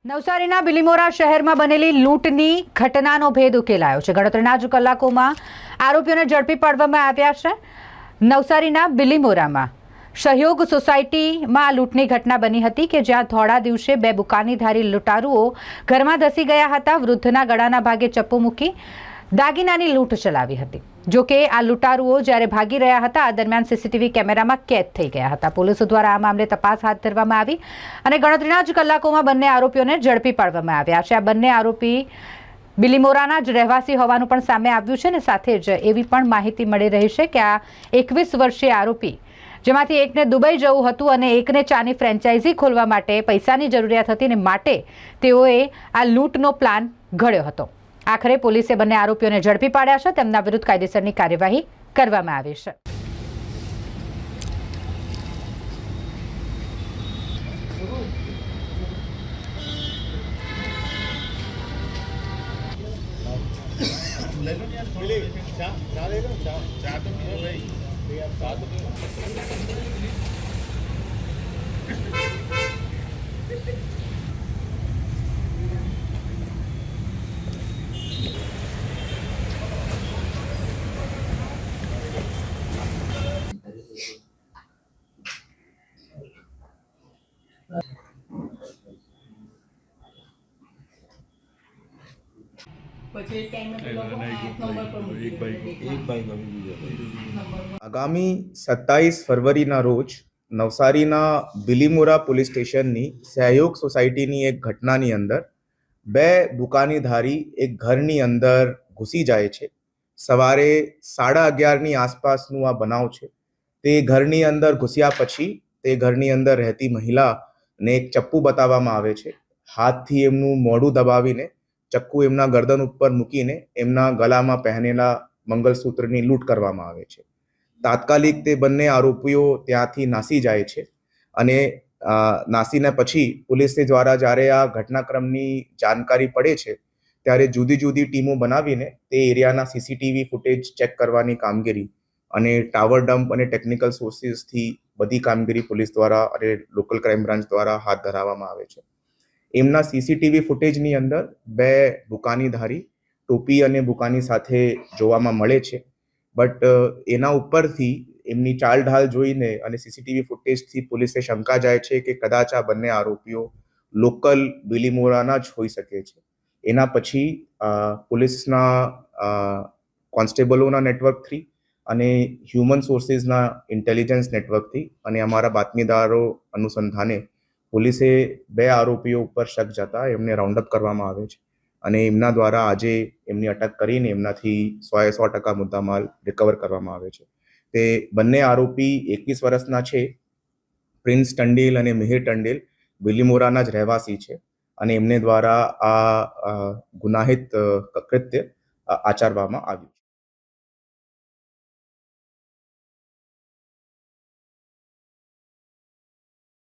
નવસારીના બિલીમોરા શહેરમાં બનેલી લૂંટની ઘટનાનો ભેદ ઉકેલાયો છે। ગણતરીના જ કલાકોમાં આરોપીઓને ઝડપી પાડવામાં આવ્યા છે। નવસારીના બિલીમોરામાં સહયોગ સોસાયટીમાં લૂંટની ઘટના બની હતી કે જ્યાં થોડા દિવસે બે બુકાનીધારી લૂંટારુઓ ઘરમાં ધસી ગયા હતા। વૃદ્ધના ગળાના ભાગે ચપ્પુ મૂકી દાગીનાની લૂંટ ચલાવી હતી। જો કે આ લૂંટારુઓ જ્યારે ભાગી રહ્યા હતા આ દરમિયાન સીસીટીવી કેમેરામાં કેદ થઈ ગયા હતા। પોલીસ દ્વારા આ મામલે તપાસ હાથ ધરવામાં આવી અને ગણતરીના જ કલાકોમાં બંને આરોપીઓને ઝડપી પાડવામાં આવ્યા છે। આ બંને આરોપી બિલીમોરાના જ રહેવાસી હોવાનું પણ સામે આવ્યું છે અને સાથે જ એવી પણ માહિતી મળી રહી છે કે આ 21 વર્ષીય આરોપી જેમાંથી એકને દુબઈ જવું હતું અને એકને ચાની ફ્રેન્ચાઇઝી ખોલવા માટે પૈસાની જરૂરિયાત હતી અને માટે તેઓએ આ લૂંટનો પ્લાન ઘડ્યો હતો। આખરે પોલીસે બંને આરોપીઓને ઝડપી પાડ્યા છે। તેમના વિરુદ્ધ કાયદેસરની કાર્યવાહી કરવામાં આવી છે। આગામી 27 ફરવરીના રોજ નવસારીના બિલીમોરા પોલીસ સ્ટેશનની સહયોગ સોસાયટીની એક ઘટનાની અંદર બે દુકાનીધારી એક ઘરની અંદર ઘૂસી જાય છે। સવારે 11:30ની આસપાસનું આ બનાવ છે। તે ઘરની અંદર ઘૂસ્યા પછી તે ઘરની અંદર રહેતી મહિલાને એક ચપ્પુ બતાવવામાં આવે છે। હાથથી એમનું મોઢું દબાવીને ચક્કુ એમના ગરદન ઉપર મૂકીને એમના ગળામાં પહેરેલા મંગલસૂત્રની લૂંટ કરવામાં આવે છે। તાત્કાલિક તે બંને આરોપીઓ ત્યાંથી નાસી જાય છે અને નાસીને પછી પોલીસ દ્વારા જ્યારે આ ઘટનાક્રમની જાણકારી પડે છે ત્યારે જુદી જુદી ટીમો બનાવીને તે એરિયાના સીસીટીવી ફૂટેજ ચેક કરવાની કામગીરી અને ટાવર ડમ્પ અને ટેકનિકલ સોર્સિસથી બધી કામગીરી પોલીસ દ્વારા અને લોકલ ક્રાઇમ બ્રાન્ચ દ્વારા હાથ ધરવામાં આવે છે। એમના સીસીટીવી ફૂટેજની અંદર બે બુકાનીધારી ટોપી અને બુકાની સાથે જોવામાં મળે છે। બટ એના ઉપરથી એમની ચાલ ઢાલ જોઈને અને સીસીટીવી ફૂટેજથી પોલીસને શંકા જાય છે કે કદાચ આ બંને આરોપીઓ લોકલ બિલીમોરાના જ હોઈ શકે છે। એના પછી પોલીસના કોન્સ્ટેબલોના નેટવર્કથી અને હ્યુમન સોર્સિસના ઇન્ટેલિજન્સ નેટવર્કથી અને અમારા બાતમીદારો અનુસંધાને પોલીસે બે આરોપીઓ ઉપર શક જતા એમને રાઉન્ડ અપ કરવામાં આવે છે અને એમના દ્વારા આજે એમની અટક કરીને એમનાથી 100% મુદ્દામાલ રિકવર કરવામાં આવે છે। તે બંને આરોપી 21 વર્ષના છે। પ્રિન્સ ટંડેલ અને મિહિર ટંડેલ બિલીમોરાના જ રહેવાસી છે અને એમને દ્વારા આ ગુનાહિત કૃત્ય આચરવામાં આવ્યું છે।